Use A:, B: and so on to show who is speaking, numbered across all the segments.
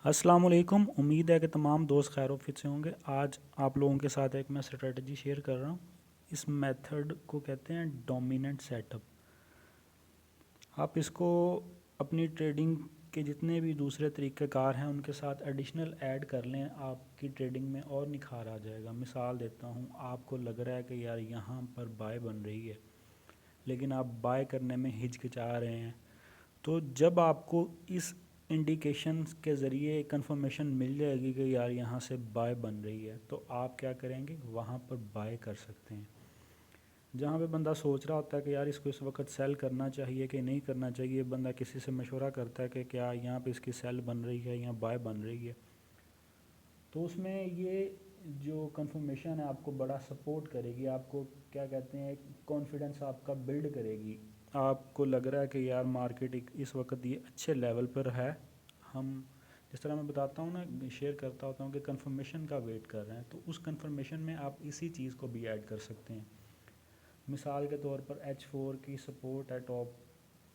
A: अस्सलाम वालेकुम। उम्मीद है कि तमाम दोस्त खैर आफियत से होंगे। आज आप लोगों के साथ एक मैं स्ट्रेटजी शेयर कर रहा हूँ। इस मेथड को कहते हैं डोमिनेंट सेटअप। आप इसको अपनी ट्रेडिंग के जितने भी दूसरे तरीक़ेकार हैं उनके साथ एडिशनल ऐड कर लें, आपकी ट्रेडिंग में और निखार आ जाएगा। मिसाल देता हूँ, आपको लग रहा है कि यार यहाँ पर बाय बन रही है, लेकिन आप बाय करने में हिचकिचा रहे हैं, तो जब आपको इस इंडिकेशन के ज़रिए कंफर्मेशन मिल जाएगी कि यार यहाँ से बाय बन रही है, तो आप क्या करेंगे, वहाँ पर बाय कर सकते हैं। जहाँ पे बंदा सोच रहा होता है कि यार इसको इस वक्त सेल करना चाहिए कि नहीं करना चाहिए, बंदा किसी से मशवरा करता है कि क्या यहाँ पे इसकी सेल बन रही है या बाय बन रही है, तो उसमें ये जो कंफर्मेशन है आपको बड़ा सपोर्ट करेगी। आपको क्या कहते हैं, कॉन्फिडेंस आपका बिल्ड करेगी। आपको लग रहा है कि यार मार्केट इस वक्त ये अच्छे लेवल पर है। हम जिस तरह मैं बताता हूँ ना, शेयर करता होता हूँ कि कंफर्मेशन का वेट कर रहे हैं, तो उस कंफर्मेशन में आप इसी चीज़ को भी ऐड कर सकते हैं। मिसाल के तौर पर H4 की सपोर्ट है टॉप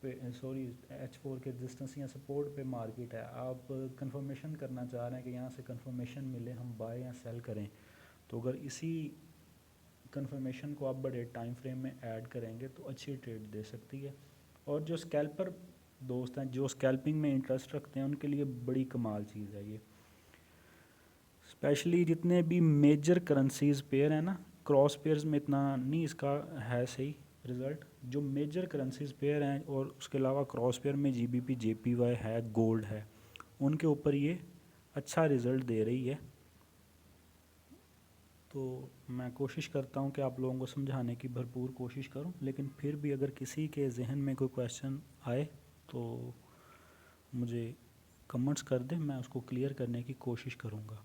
A: पे, H4 के रेजिस्टेंस या सपोर्ट पे मार्केट है। आप कंफर्मेशन करना चाह रहे हैं कि यहाँ से कंफर्मेशन मिले, हम बाय या सेल करें, तो अगर इसी कंफर्मेशन को आप बड़े टाइम फ्रेम में ऐड करेंगे तो अच्छी ट्रेड दे सकती है। और जो स्कैल्पर दोस्त हैं, जो स्कैल्पिंग में इंटरेस्ट रखते हैं, उनके लिए बड़ी कमाल चीज़ है ये। स्पेशली जितने भी मेजर करेंसीज पेयर है ना, क्रॉस पेयर्स में इतना नहीं इसका है सही रिज़ल्ट। जो मेजर करेंसीज पेयर हैं और उसके अलावा क्रॉस पेयर में GBP JPY है, गोल्ड है, उनके ऊपर ये अच्छा रिज़ल्ट दे रही है। तो मैं कोशिश करता हूँ कि आप लोगों को समझाने की भरपूर कोशिश करूँ, लेकिन फिर भी अगर किसी के जहन में कोई क्वेश्चन आए तो मुझे कमेंट्स कर दें, मैं उसको क्लियर करने की कोशिश करूँगा।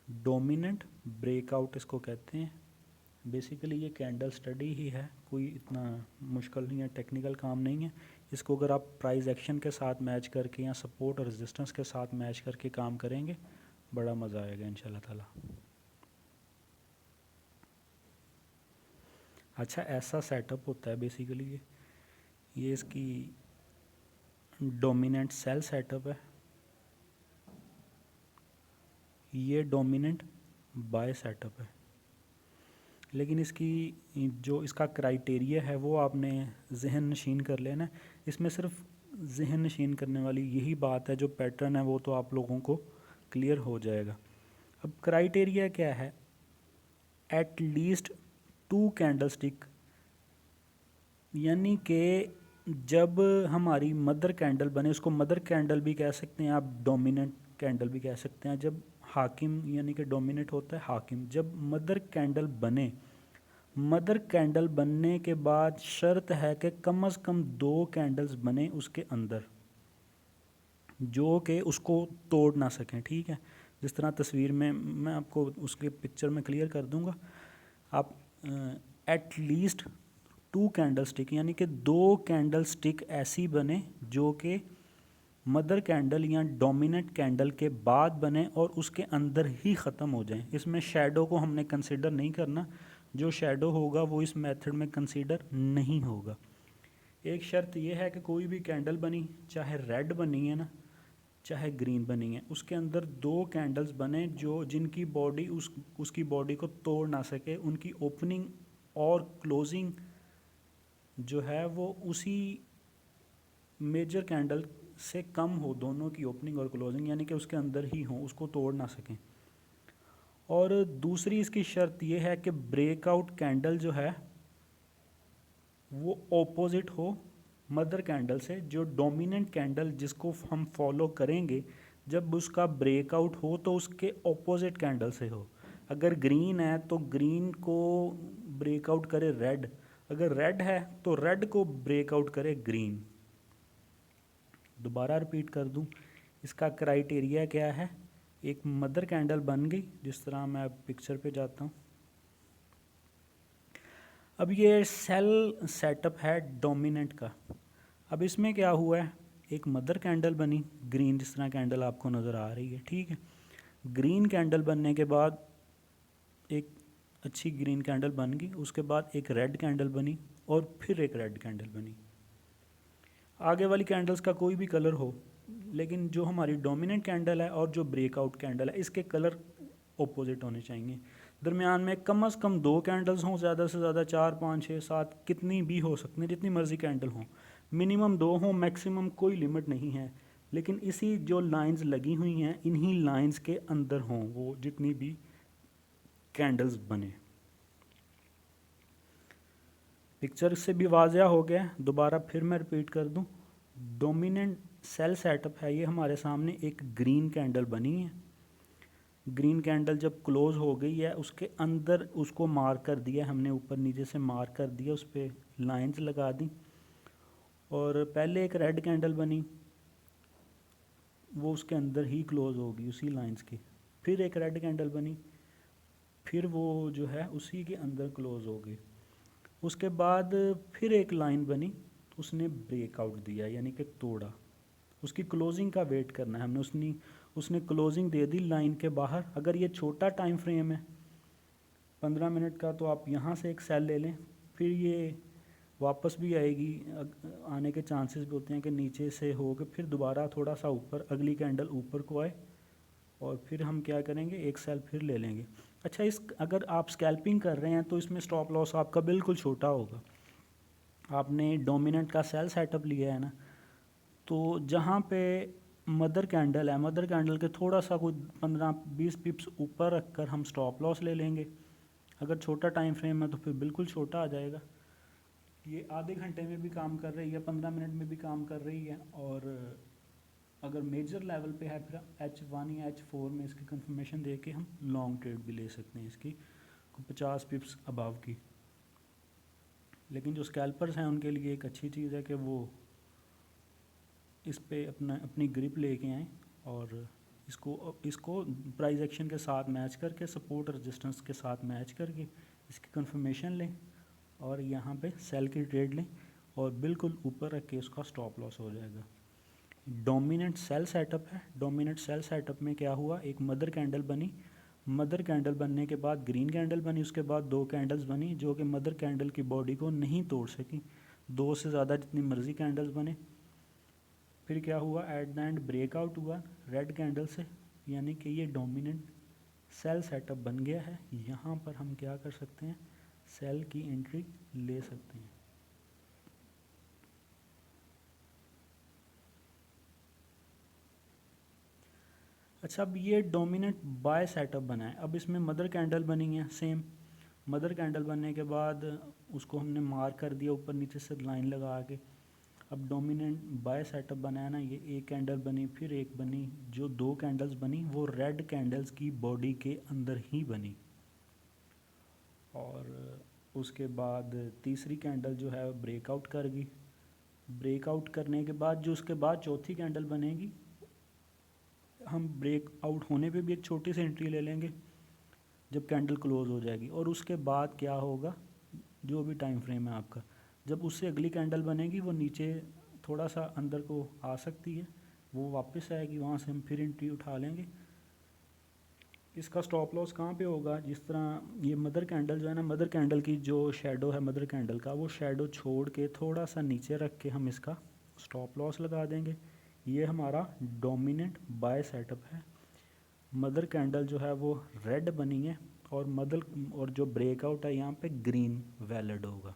A: डोमिनेंट ब्रेकआउट इसको कहते हैं। बेसिकली ये कैंडल स्टडी ही है, कोई इतना मुश्किल नहीं है, टेक्निकल काम नहीं है। इसको अगर आप प्राइस एक्शन के साथ मैच करके या सपोर्ट और रेजिस्टेंस के साथ मैच करके काम करेंगे, बड़ा मज़ा आएगा इंशाल्लाह ताला। अच्छा, ऐसा सेटअप होता है बेसिकली ये इसकी डोमिनेंट सेल सेटअप है, ये डोमिनेंट बाय सेटअप है। लेकिन इसकी जो इसका क्राइटेरिया है वो आपने जहन नशीन कर लेना। इसमें सिर्फ जहन नशीन करने वाली यही बात है, जो पैटर्न है वो तो आप लोगों को क्लियर हो जाएगा। अब क्राइटेरिया क्या है, एट लीस्ट 2 कैंडल स्टिक, यानी कि जब हमारी मदर कैंडल बने, उसको मदर कैंडल भी कह सकते हैं आप, डोमिनेंट कैंडल भी कह सकते हैं। जब हाकिम यानी कि डोमिनेट होता है हाकिम, जब मदर कैंडल बने, मदर कैंडल बनने के बाद शर्त है कि कम से कम 2 कैंडल्स बने उसके अंदर जो कि उसको तोड़ ना सकें। ठीक है, जिस तरह तस्वीर में मैं आपको उसके पिक्चर में क्लियर कर दूंगा। आप एट लीस्ट 2 कैंडल स्टिक यानी कि 2 कैंडल स्टिक ऐसी बने जो कि मदर कैंडल या डोमिनेंट कैंडल के बाद बने और उसके अंदर ही ख़त्म हो जाएं। इसमें शेडो को हमने कंसिडर नहीं करना, जो शेडो होगा वो इस मेथड में कंसीडर नहीं होगा। एक शर्त यह है कि कोई भी कैंडल बनी, चाहे रेड बनी है ना, चाहे ग्रीन बनी है, उसके अंदर 2 कैंडल्स बने जो जिनकी बॉडी उसकी बॉडी को तोड़ ना सके। उनकी ओपनिंग और क्लोजिंग जो है वो उसी मेजर कैंडल से कम हो, दोनों की ओपनिंग और क्लोजिंग, यानी कि उसके अंदर ही हो, उसको तोड़ ना सकें। और दूसरी इसकी शर्त यह है कि ब्रेकआउट कैंडल जो है वो ऑपोजिट हो मदर कैंडल से। जो डोमिनेंट कैंडल जिसको हम फॉलो करेंगे, जब उसका ब्रेकआउट हो तो उसके ऑपोजिट कैंडल से हो। अगर ग्रीन है तो ग्रीन को ब्रेकआउट करे रेड, अगर रेड है तो रेड को ब्रेकआउट करे ग्रीन। दोबारा रिपीट कर दूं, इसका क्राइटेरिया क्या है, एक मदर कैंडल बन गई, जिस तरह मैं पिक्चर पे जाता हूँ। अब ये सेल सेटअप है डोमिनेंट का। अब इसमें क्या हुआ है, एक मदर कैंडल बनी ग्रीन, जिस तरह कैंडल आपको नज़र आ रही है। ठीक है, ग्रीन कैंडल बनने के बाद एक अच्छी ग्रीन कैंडल बन गई, उसके बाद एक रेड कैंडल बनी और फिर एक रेड कैंडल बनी। आगे वाली कैंडल्स का कोई भी कलर हो, लेकिन जो हमारी डोमिनेंट कैंडल है और जो ब्रेकआउट कैंडल है इसके कलर ऑपोजिट होने चाहिए। दरमियान में कम से कम 2 कैंडल्स हों, ज़्यादा से ज़्यादा 4 5 6 7 कितनी भी हो सकती हैं, जितनी मर्ज़ी कैंडल हों, मिनिमम 2 हों, मैक्सिमम कोई लिमिट नहीं है। लेकिन इसी जो लाइंस लगी हुई हैं इन्हीं लाइंस के अंदर हों वो जितनी भी कैंडल्स बने। पिक्चर से भी वाज़िया हो गया। दोबारा फिर मैं रिपीट कर दूं, डोमिनेंट सेल सेटअप है ये हमारे सामने। एक ग्रीन कैंडल बनी है, ग्रीन कैंडल जब क्लोज हो गई है उसके अंदर उसको मार्क कर दिया हमने, ऊपर नीचे से मार्क कर दिया, उस पर लाइंस लगा दी। और पहले एक रेड कैंडल बनी, वो उसके अंदर ही क्लोज होगी उसी लाइंस के। फिर एक रेड कैंडल बनी, फिर वो जो है उसी के अंदर क्लोज हो गई। उसके बाद फिर एक लाइन बनी, उसने ब्रेकआउट दिया यानी कि तोड़ा। उसकी क्लोजिंग का वेट करना है हमने। उसने क्लोजिंग दे दी लाइन के बाहर। अगर ये छोटा टाइम फ्रेम है 15 मिनट का तो आप यहाँ से एक सेल ले लें, फिर ये वापस भी आएगी, आने के चांसेस भी होते हैं कि नीचे से हो के फिर दोबारा थोड़ा सा ऊपर, अगली कैंडल ऊपर को आए और फिर हम क्या करेंगे, एक सेल फिर ले लेंगे। अच्छा, इस अगर आप स्कैल्पिंग कर रहे हैं तो इसमें स्टॉप लॉस आपका बिल्कुल छोटा होगा। आपने डोमिनेंट का सेल सेटअप लिया है ना, तो जहाँ पे मदर कैंडल है, मदर कैंडल के थोड़ा सा कुछ 15-20 पिप्स ऊपर रखकर हम स्टॉप लॉस ले लेंगे। अगर छोटा टाइम फ्रेम है तो फिर बिल्कुल छोटा आ जाएगा। ये आधे घंटे में भी काम कर रही है, 15 मिनट में भी काम कर रही है। और अगर मेजर लेवल पे है फिर H1 या H4 में इसकी कंफर्मेशन दे के हम लॉन्ग ट्रेड भी ले सकते हैं इसकी 50 पिप्स अबव की। लेकिन जो स्कैल्पर्स हैं उनके लिए एक अच्छी चीज़ है कि वो इस पे अपनी ग्रिप लेके आएँ और इसको प्राइस एक्शन के साथ मैच करके, सपोर्ट रेजिस्टेंस के साथ मैच करके इसकी कंफर्मेशन लें और यहाँ पे सेल की ट्रेड लें और बिल्कुल ऊपर रख के उसका स्टॉप लॉस हो जाएगा। डोमिनेंट सेल सेटअप है। डोमिनेंट सेल सेटअप में क्या हुआ, एक मदर कैंडल बनी, मदर कैंडल बनने के बाद ग्रीन कैंडल बनी, उसके बाद 2 कैंडल्स बनी जो कि मदर कैंडल की बॉडी को नहीं तोड़ सकी। 2 से ज़्यादा जितनी मर्ज़ी कैंडल्स बने। फिर क्या हुआ, एट द एंड ब्रेकआउट हुआ रेड कैंडल से, यानी कि ये डोमिनेंट सेल सेटअप बन गया है। यहाँ पर हम क्या कर सकते हैं, सेल की एंट्री ले सकते हैं। अच्छा, अब ये डोमिनेंट बाय सेटअप बना है। अब इसमें मदर कैंडल बनी है सेम। मदर कैंडल बनने के बाद उसको हमने मार्क कर दिया ऊपर नीचे से लाइन लगा के। अब डोमिनेंट बाय सेटअप बनाया ना, ये एक कैंडल बनी, फिर एक बनी, जो 2 कैंडल्स बनी वो रेड कैंडल्स की बॉडी के अंदर ही बनी। और उसके बाद तीसरी कैंडल जो है ब्रेकआउट कर गई। ब्रेकआउट करने के बाद जो उसके बाद चौथी कैंडल बनेगी, हम ब्रेकआउट होने पे भी एक छोटी सी एंट्री ले लेंगे जब कैंडल क्लोज हो जाएगी। और उसके बाद क्या होगा, जो भी टाइम फ्रेम है आपका, जब उससे अगली कैंडल बनेगी वो नीचे थोड़ा सा अंदर को आ सकती है, वो वापस आएगी, वहाँ से हम फिर एंट्री उठा लेंगे। इसका स्टॉप लॉस कहाँ पे होगा, जिस तरह ये मदर कैंडल जो है ना, मदर कैंडल की जो शेडो है मदर कैंडल का, वो शेडो छोड़ के थोड़ा सा नीचे रख के हम इसका स्टॉप लॉस लगा देंगे। ये हमारा डोमिनेंट बाय सेटअप है। मदर कैंडल जो है वो रेड बनी है और जो ब्रेकआउट है यहाँ पे ग्रीन वैलिड होगा।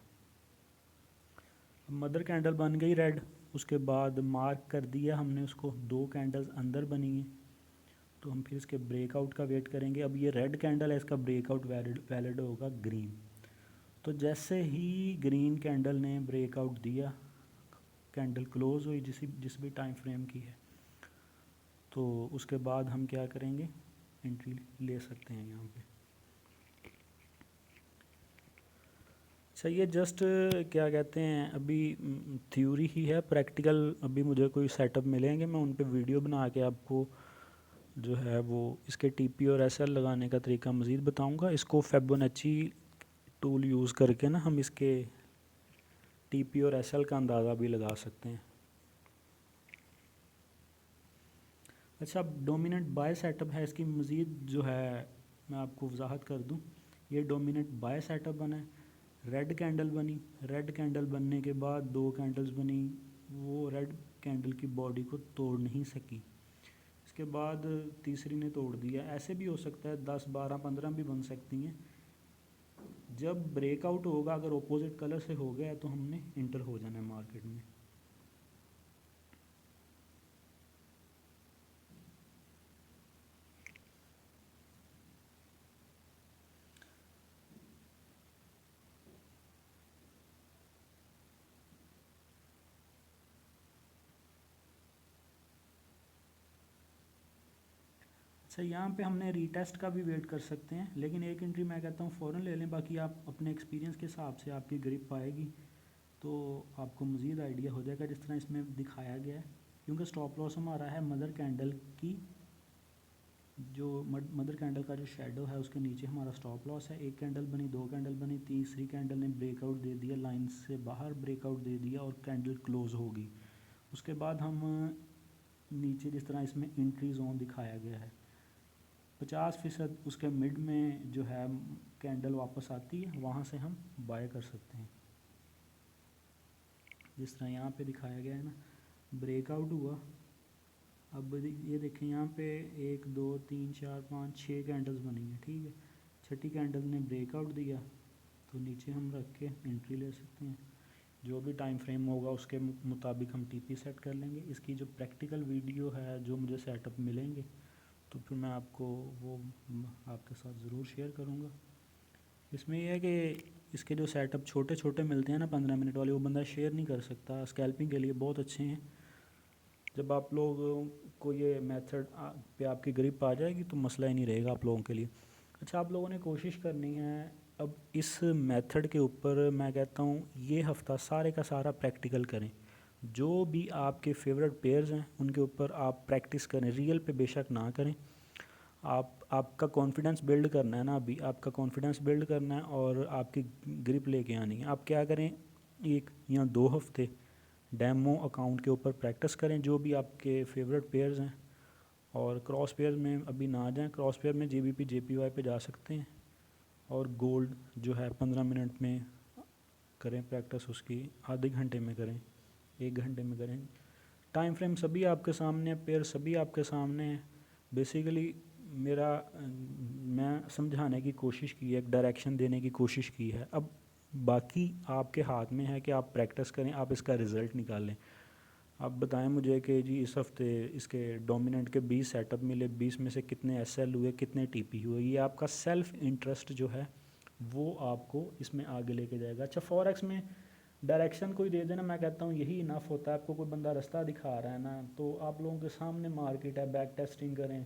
A: मदर कैंडल बन गई रेड, उसके बाद मार्क कर दिया हमने उसको, 2 कैंडल्स अंदर बनी हैं, तो हम फिर इसके ब्रेकआउट का वेट करेंगे। अब ये रेड कैंडल है, इसका ब्रेकआउट वैलिड होगा ग्रीन। तो जैसे ही ग्रीन कैंडल ने ब्रेकआउट दिया, कैंडल क्लोज हुई जिस भी टाइम फ्रेम की है, तो उसके बाद हम क्या करेंगे, एंट्री ले सकते हैं यहाँ पे। अच्छा, ये जस्ट क्या कहते हैं अभी थ्योरी ही है, प्रैक्टिकल अभी मुझे कोई सेटअप मिलेंगे, मैं उन पे वीडियो बना के आपको जो है वो इसके टीपी और एसएल लगाने का तरीका मज़ीद बताऊंगा। इसको फिबोनाची टूल यूज़ करके ना हम इसके टीपी और एसएल का अंदाज़ा भी लगा सकते हैं। अच्छा, अब डोमिनेंट बाय सेटअप है, इसकी मज़ीद जो है मैं आपको वजाहत कर दूं। ये डोमिनेंट बाय सेटअप बना है, रेड कैंडल बनी, रेड कैंडल बनने के बाद 2 कैंडल्स बनी, वो रेड कैंडल की बॉडी को तोड़ नहीं सकी। इसके बाद तीसरी ने तोड़ दिया। ऐसे भी हो सकता है 10, 12, 15 भी बन सकती हैं। जब ब्रेकआउट होगा, अगर ऑपोजिट कलर से हो गया तो हमने इंटर हो जाना है मार्केट में। अच्छा, यहाँ पे हमने रीटेस्ट का भी वेट कर सकते हैं, लेकिन एक एंट्री मैं कहता हूँ फ़ौरन ले लें। बाकी आप अपने एक्सपीरियंस के हिसाब से आपकी ग्रिप आएगी तो आपको मज़ीद आइडिया हो जाएगा जिस तरह इसमें दिखाया गया है। क्योंकि स्टॉप लॉस हमारा है मदर कैंडल की, जो मदर कैंडल का जो शेडो है उसके नीचे हमारा स्टॉप लॉस है। एक कैंडल बनी, दो कैंडल बनी, तीसरी कैंडल ने ब्रेकआउट दे दिया, लाइन से बाहर ब्रेकआउट दे दिया और कैंडल क्लोज़ होगी। उसके बाद हम नीचे जिस तरह इसमें एंट्री जोन दिखाया गया है 50% उसके मिड में जो है कैंडल वापस आती है, वहाँ से हम बाय कर सकते हैं। जिस तरह यहाँ पे दिखाया गया है ना, ब्रेकआउट हुआ। अब ये देखें यहाँ पे 1, 2, 3, 4, 5, 6 कैंडल्स बनी हैं, ठीक है। छठी कैंडल ने ब्रेकआउट दिया तो नीचे हम रख के एंट्री ले सकते हैं। जो भी टाइम फ्रेम होगा उसके मुताबिक हम टीपी सेट कर लेंगे। इसकी जो प्रैक्टिकल वीडियो है, जो मुझे सेटअप मिलेंगे तो फिर मैं आपको वो आपके साथ ज़रूर शेयर करूँगा। इसमें यह है कि इसके जो सेटअप छोटे छोटे मिलते हैं ना 15 मिनट वाले, वो बंदा शेयर नहीं कर सकता। स्कैल्पिंग के लिए बहुत अच्छे हैं। जब आप लोगों को ये मेथड पे आपकी ग्रिप आ जाएगी तो मसला ही नहीं रहेगा आप लोगों के लिए। अच्छा, आप लोगों ने कोशिश करनी है अब इस मेथड के ऊपर। मैं कहता हूँ ये हफ़्ता सारे का सारा प्रैक्टिकल करें। जो भी आपके फेवरेट पेयर्स हैं उनके ऊपर आप प्रैक्टिस करें, रियल पे बेशक ना करें। आपका कॉन्फिडेंस बिल्ड करना है ना, अभी आपका कॉन्फिडेंस बिल्ड करना है और आपकी ग्रिप लेके आनी है। आप क्या करें, 1 या 2 हफ्ते डेमो अकाउंट के ऊपर प्रैक्टिस करें जो भी आपके फेवरेट पेयर्स हैं। और क्रॉस पेयर में अभी ना जाएं, क्रॉस पेयर में जीबीपी जेपीवाई पे जा सकते हैं। और गोल्ड जो है 15 मिनट में करें प्रैक्टिस, उसकी आधे घंटे में करें, 1 घंटे में करें। टाइम फ्रेम सभी आपके सामने है, पेयर सभी आपके सामने है। बेसिकली मैं समझाने की कोशिश की है, एक डायरेक्शन देने की कोशिश की है। अब बाकी आपके हाथ में है कि आप प्रैक्टिस करें, आप इसका रिज़ल्ट निकालें। आप बताएं मुझे कि जी इस हफ्ते इसके डोमिनेंट के 20 सेटअप मिले, 20 में से कितने एसएल हुए, कितने टीपी हुए। ये आपका सेल्फ इंटरेस्ट जो है वो आपको इसमें आगे लेके जाएगा। अच्छा, फॉरेक्स में डायरेक्शन कोई दे देना, मैं कहता हूँ यही इनफ होता है। आपको कोई बंदा रास्ता दिखा रहा है ना, तो आप लोगों के सामने मार्केट है, बैक टेस्टिंग करें,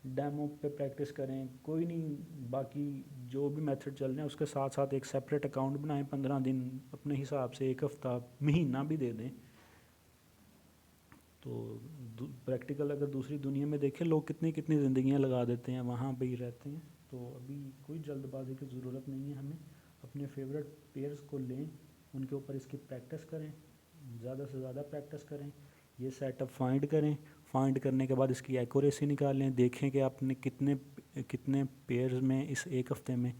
A: डेमो पे प्रैक्टिस करें, कोई नहीं। बाकी जो भी मेथड चल रहे हैं उसके साथ साथ एक सेपरेट अकाउंट बनाएं, 15 दिन अपने हिसाब से, 1 हफ्ता, महीना भी दे दें। तो प्रैक्टिकल अगर दूसरी दुनिया में देखें, लोग कितनी कितनी ज़िंदगियां लगा देते हैं, वहाँ पे ही रहते हैं। तो अभी कोई जल्दबाजी की ज़रूरत नहीं है हमें। अपने फेवरेट पेयर्स को लें, उनके ऊपर इसकी प्रैक्टिस करें, ज़्यादा से ज़्यादा प्रैक्टिस करें, ये सेटअप फाइंड करें। फाइंड करने के बाद इसकी एक्यूरेसी निकालें, देखें कि आपने कितने कितने पेयर्स में इस 1 हफ्ते में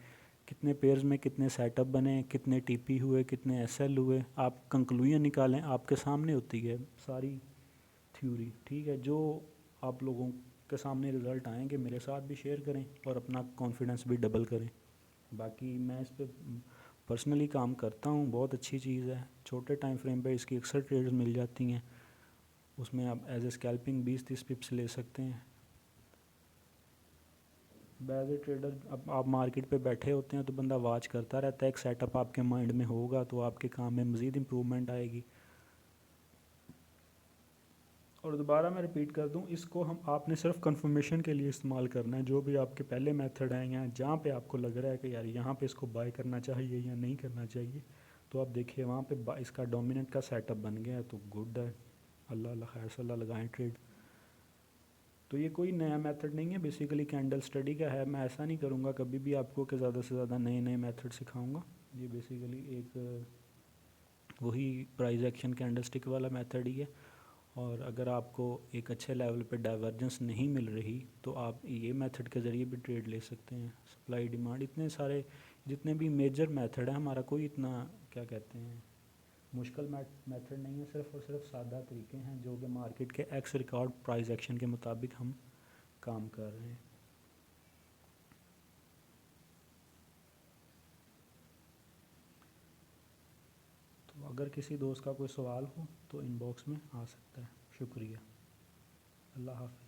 A: कितने पेयर्स में कितने सेटअप बने, कितने टीपी हुए, कितने एसएल हुए। आप कंक्लूजन निकालें, आपके सामने होती है सारी थ्योरी, ठीक है। जो आप लोगों के सामने रिज़ल्ट आएंगे मेरे साथ भी शेयर करें और अपना कॉन्फिडेंस भी डबल करें। बाकी मैं इस पर पर्सनली काम करता हूँ, बहुत अच्छी चीज़ है। छोटे टाइम फ्रेम पे इसकी अक्सर ट्रेड्स मिल जाती हैं, उसमें आप एज ए स्कैल्पिंग 20-30 पिप्स ले सकते हैं। एज ए ट्रेडर अब आप मार्केट पे बैठे होते हैं तो बंदा वॉच करता रहता है। एक सेटअप आपके माइंड में होगा तो आपके काम में मज़ीद इम्प्रूवमेंट आएगी। और दोबारा मैं रिपीट कर दूं, इसको हम आपने सिर्फ कंफर्मेशन के लिए इस्तेमाल करना है। जो भी आपके पहले मेथड हैं या जहाँ पे आपको लग रहा है कि यार यहाँ पे इसको बाय करना चाहिए या नहीं करना चाहिए, तो आप देखिए वहाँ पे इसका डोमिनेंट का सेटअप बन गया है तो गुड है, अल्लाह अल्लाह खैर सल्ला लगाएं ट्रेड। तो ये कोई नया मेथड नहीं है, बेसिकली कैंडल स्टडी का है। मैं ऐसा नहीं करूँगा कभी भी आपको कि ज़्यादा से ज़्यादा नए नए मेथड सिखाऊँगा। ये बेसिकली एक वही प्राइस एक्शन कैंडल स्टिक वाला मेथड ही है। और अगर आपको एक अच्छे लेवल पे डाइवर्जेंस नहीं मिल रही तो आप ये मेथड के ज़रिए भी ट्रेड ले सकते हैं। सप्लाई डिमांड, इतने सारे जितने भी मेजर मेथड है हमारा, कोई इतना क्या कहते हैं मुश्किल मेथड नहीं है, सिर्फ और सिर्फ सादा तरीके हैं जो कि मार्केट के एक्स रिकॉर्ड प्राइस एक्शन के मुताबिक हम काम कर रहे हैं। तो अगर किसी दोस्त का कोई सवाल हो तो इनबॉक्स में आ सकता है। शुक्रिया। अल्लाह हाफ़िज़।